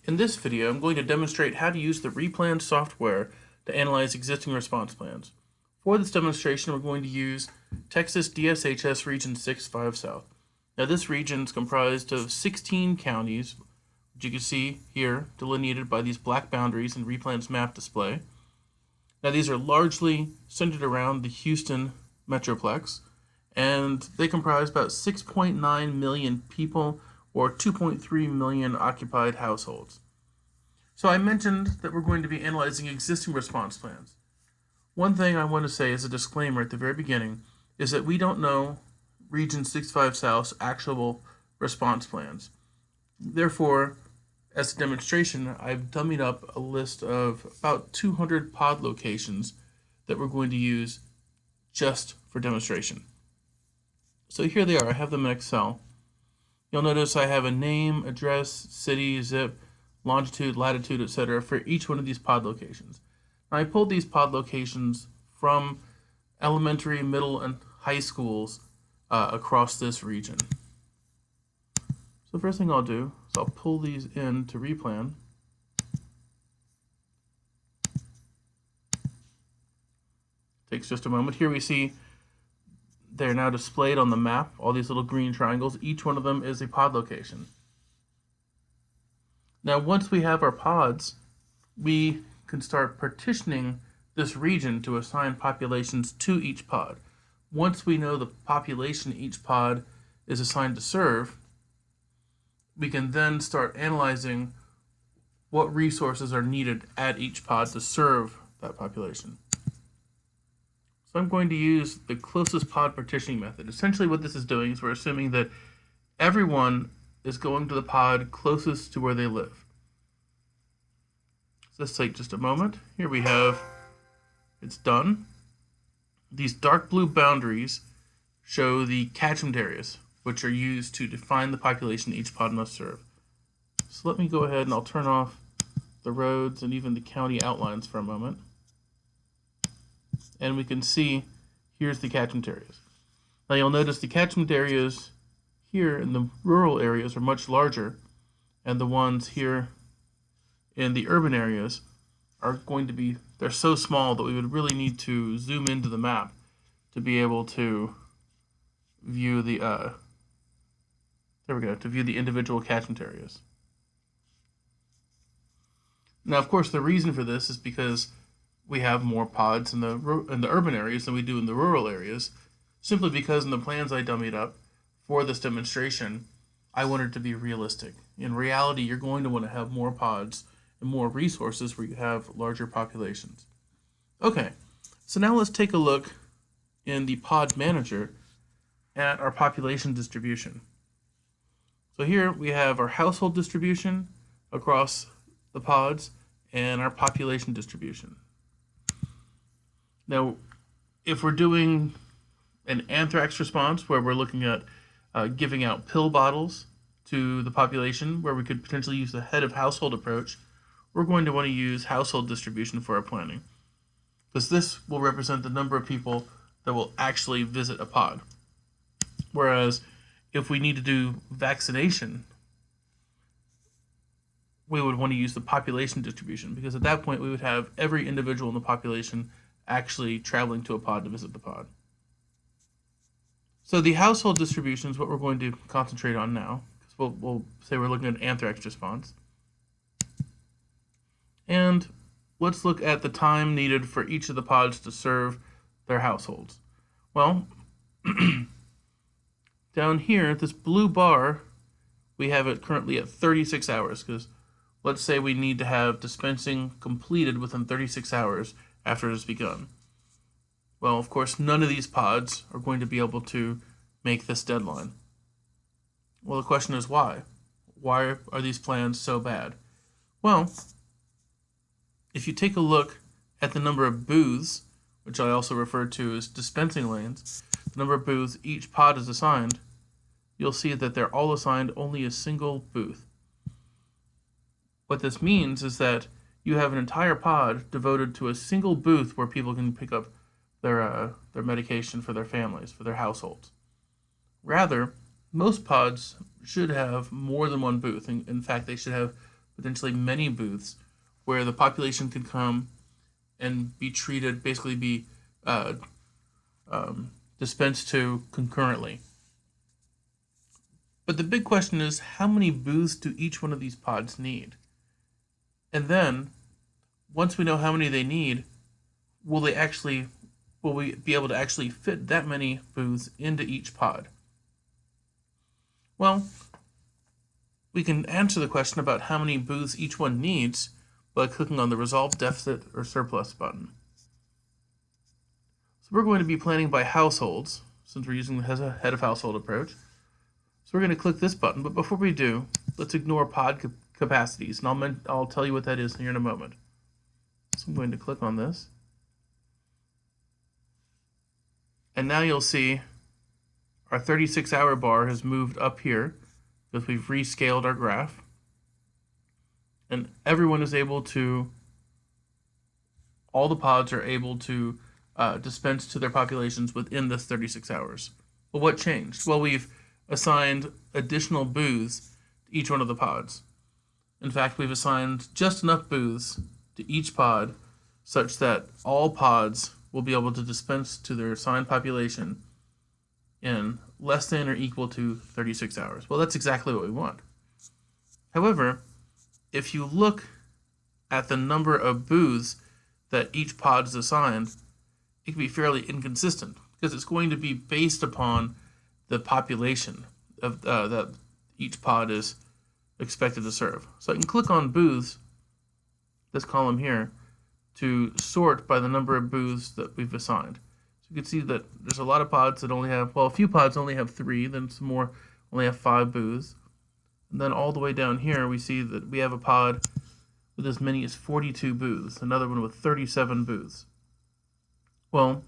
In this video, I'm going to demonstrate how to use the Replan software to analyze existing response plans. For this demonstration, we're going to use Texas DSHS Region 6-5 South. Now this region is comprised of 16 counties, which you can see here delineated by these black boundaries in Replan's map display. Now these are largely centered around the Houston Metroplex, and they comprise about 6.9 million people or 2.3 million occupied households. So I mentioned that we're going to be analyzing existing response plans. One thing I want to say as a disclaimer at the very beginning is that we don't know Region 6-5 South's actual response plans. Therefore, as a demonstration, I've dummied up a list of about 200 pod locations that we're going to use just for demonstration. So here they are. I have them in Excel. You'll notice I have a name, address, city, zip, longitude, latitude, etc. for each one of these pod locations. Now, I pulled these pod locations from elementary, middle, and high schools across this region. So the first thing I'll do is I'll pull these into Replan. Takes just a moment. Here we see they're now displayed on the map, all these little green triangles. Each one of them is a pod location. Now once we have our pods, we can start partitioning this region to assign populations to each pod. Once we know the population each pod is assigned to serve, we can then start analyzing what resources are needed at each pod to serve that population. So I'm going to use the closest pod partitioning method. Essentially what this is doing is we're assuming that everyone is going to the pod closest to where they live. So let's take just a moment. Here we have, it's done. These dark blue boundaries show the catchment areas, which are used to define the population each pod must serve. So let me go ahead and I'll turn off the roads and even the county outlines for a moment. And we can see here's the catchment areas. Now you'll notice the catchment areas here in the rural areas are much larger, and the ones here in the urban areas are going to be, they're so small that we would really need to zoom into the map to be able to view the to view the individual catchment areas. Now of course the reason for this is because we have more pods in the urban areas than we do in the rural areas, simply because in the plans I dummied up for this demonstration, I wanted to be realistic. In reality, you're going to want to have more pods and more resources where you have larger populations. Okay, so now let's take a look in the pod manager at our population distribution. So here we have our household distribution across the pods and our population distribution. Now, if we're doing an anthrax response where we're looking at giving out pill bottles to the population, where we could potentially use the head of household approach, we're going to want to use household distribution for our planning, because this will represent the number of people that will actually visit a pod. Whereas if we need to do vaccination, we would want to use the population distribution, because at that point we would have every individual in the population actually traveling to a pod to visit the pod. So the household distribution is what we're going to concentrate on now, because we'll say we're looking at anthrax response. And let's look at the time needed for each of the pods to serve their households. Well, down here, this blue bar, we have it currently at 36 hours, because let's say we need to have dispensing completed within 36 hours after it has begun. Well, of course, none of these pods are going to be able to make this deadline. Well, the question is why? Why are these plans so bad? Well, if you take a look at the number of booths, which I also refer to as dispensing lanes, the number of booths each pod is assigned, you'll see that they're all assigned only a single booth. What this means is that you have an entire pod devoted to a single booth where people can pick up their medication for their families, for their households. Rather, most pods should have more than one booth. In fact, they should have potentially many booths, where the population could come and be treated, basically be dispensed to concurrently. But the big question is, how many booths do each one of these pods need? And then, once we know how many they need, will we be able to actually fit that many booths into each pod? Well, we can answer the question about how many booths each one needs by clicking on the Resolve Deficit or Surplus button. So we're going to be planning by households, since we're using the head of household approach. So we're going to click this button, but before we do, let's ignore pod capacities, and I'll tell you what that is here in a moment. So I'm going to click on this. And now you'll see our 36-hour bar has moved up here because we've rescaled our graph. And everyone is able to, all the pods are able to dispense to their populations within this 36 hours. Well, what changed? Well, we've assigned additional booths to each one of the pods. In fact, we've assigned just enough booths to each pod such that all pods will be able to dispense to their assigned population in less than or equal to 36 hours. Well, that's exactly what we want. However, if you look at the number of booths that each pod is assigned, it can be fairly inconsistent because it's going to be based upon the population of that each pod is expected to serve. So I can click on booths, this column here, to sort by the number of booths that we've assigned. So you can see that there's a lot of pods that only have, well, a few pods only have 3, then some more only have 5 booths. And then all the way down here, we see that we have a pod with as many as 42 booths, another one with 37 booths. Well,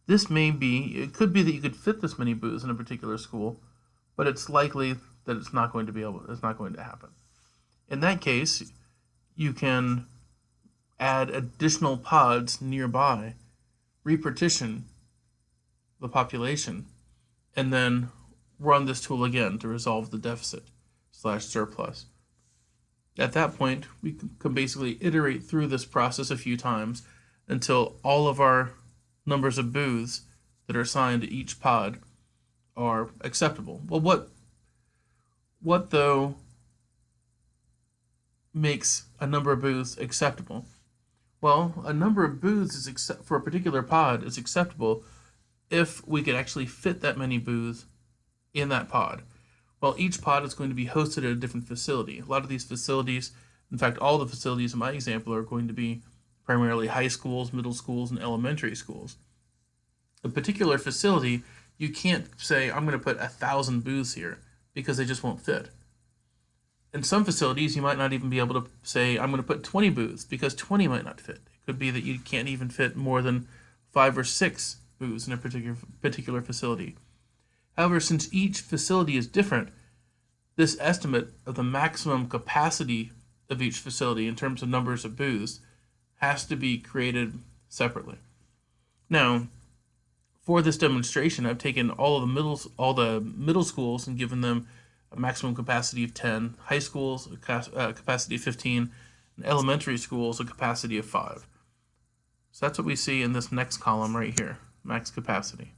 this may be, it could be that you could fit this many booths in a particular school, but it's likely that it's not going to happen. In that case, you can add additional pods nearby, repartition the population, and then run this tool again to resolve the deficit/surplus. At that point, we can basically iterate through this process a few times until all of our numbers of booths that are assigned to each pod are acceptable. Well, what though makes a number of booths acceptable? Well, a number of booths for a particular pod is acceptable if we could actually fit that many booths in that pod. Well, each pod is going to be hosted at a different facility. A lot of these facilities, in fact, all the facilities in my example are going to be primarily high schools, middle schools, and elementary schools. A particular facility, you can't say, I'm going to put 1,000 booths here, because they just won't fit. In some facilities, you might not even be able to say, I'm going to put 20 booths, because 20 might not fit. It could be that you can't even fit more than 5 or 6 booths in a particular facility. However, since each facility is different, this estimate of the maximum capacity of each facility in terms of numbers of booths has to be created separately. Now, for this demonstration, I've taken all the middle schools and given them a maximum capacity of 10, high schools a capacity of 15, and elementary schools a capacity of 5. So that's what we see in this next column right here, max capacity.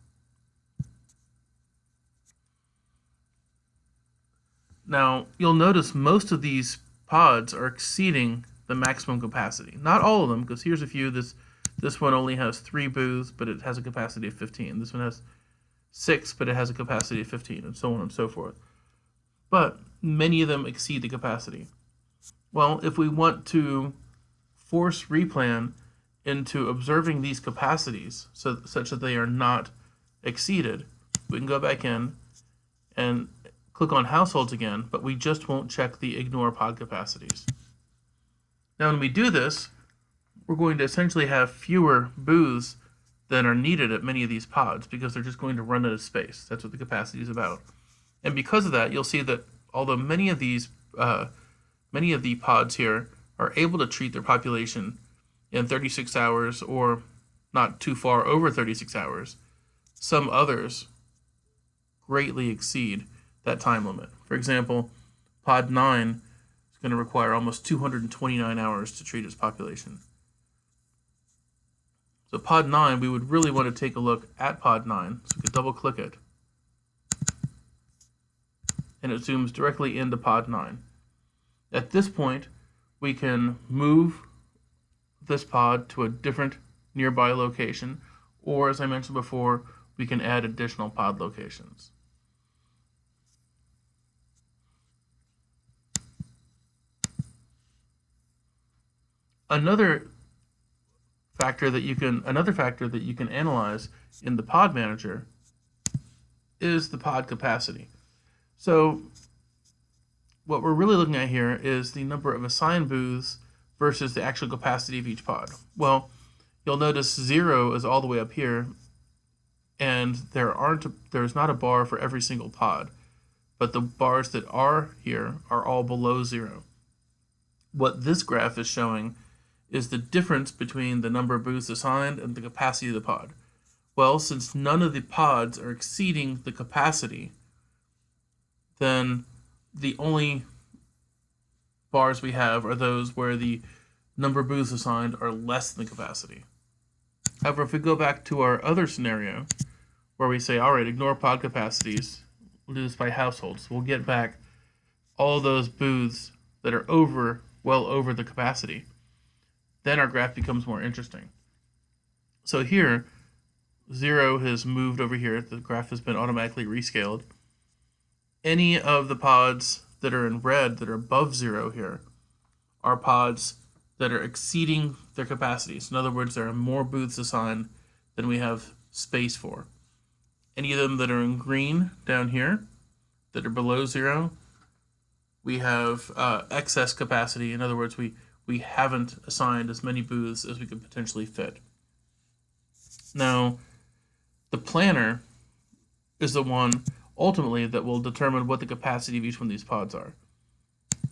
Now, you'll notice most of these pods are exceeding the maximum capacity. Not all of them, because here's a few. This one only has 3 booths, but it has a capacity of 15. This one has 6, but it has a capacity of 15, and so on and so forth. But many of them exceed the capacity. Well, if we want to force Replan into observing these capacities such that they are not exceeded, we can go back in and click on households again, but we just won't check the ignore pod capacities. Now when we do this, we're going to essentially have fewer booths than are needed at many of these pods because they're just going to run out of space. That's what the capacity is about. And because of that, you'll see that although many of the pods here are able to treat their population in 36 hours or not too far over 36 hours, some others greatly exceed that time limit. For example, pod 9 is going to require almost 229 hours to treat its population. So pod 9, we would really want to take a look at pod 9. So we could double click it. And it zooms directly into pod 9. At this point, we can move this pod to a different nearby location, or as I mentioned before, we can add additional pod locations. Another factor that you can analyze in the pod manager is the pod capacity. So what we're really looking at here is the number of assigned booths versus the actual capacity of each pod. Well, you'll notice 0 is all the way up here, and there's not a bar for every single pod, but the bars that are here are all below 0. What this graph is showing is the difference between the number of booths assigned and the capacity of the pod. Well, since none of the pods are exceeding the capacity, then the only bars we have are those where the number of booths assigned are less than the capacity. However, if we go back to our other scenario, where we say, all right, ignore pod capacities, we'll do this by households. We'll get back all those booths that are well over the capacity. Then our graph becomes more interesting. So here, 0 has moved over here. The graph has been automatically rescaled. Any of the pods that are in red that are above 0 here are pods that are exceeding their capacities. In other words, there are more booths assigned than we have space for. Any of them that are in green down here that are below 0, we have excess capacity. In other words, we haven't assigned as many booths as we could potentially fit. Now, the planner is the one ultimately that will determine what the capacity of each one of these pods are.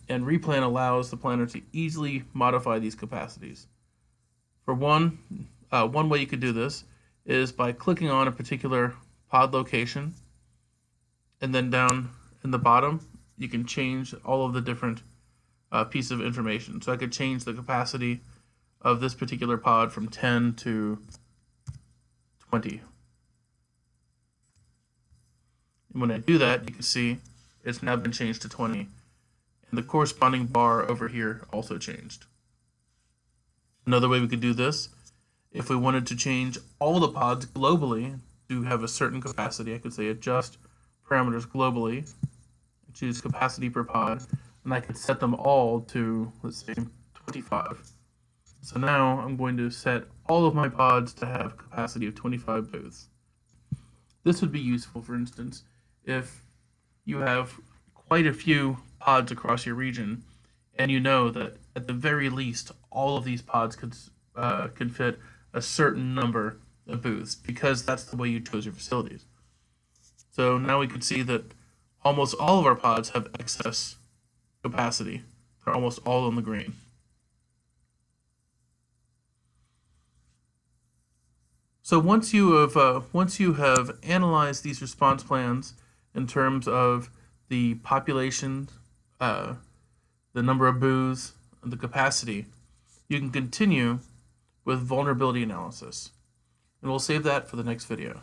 And replan allows the planner to easily modify these capacities. For one way you could do this is by clicking on a particular pod location, and then down in the bottom, you can change all of the different pieces of information. So I could change the capacity of this particular pod from 10 to 20. And when I do that, you can see it's now been changed to 20. And the corresponding bar over here also changed. Another way we could do this, if we wanted to change all the pods globally to have a certain capacity, I could say adjust parameters globally, choose capacity per pod, and I could set them all to, let's say, 25. So now I'm going to set all of my pods to have a capacity of 25 booths. This would be useful, for instance, if you have quite a few pods across your region, and you know that at the very least all of these pods can fit a certain number of booths, because that's the way you chose your facilities. So now we can see that almost all of our pods have excess capacity. They're almost all in the green. So once you have analyzed these response plans in terms of the population, the number of booths, and the capacity, you can continue with vulnerability analysis. And we'll save that for the next video.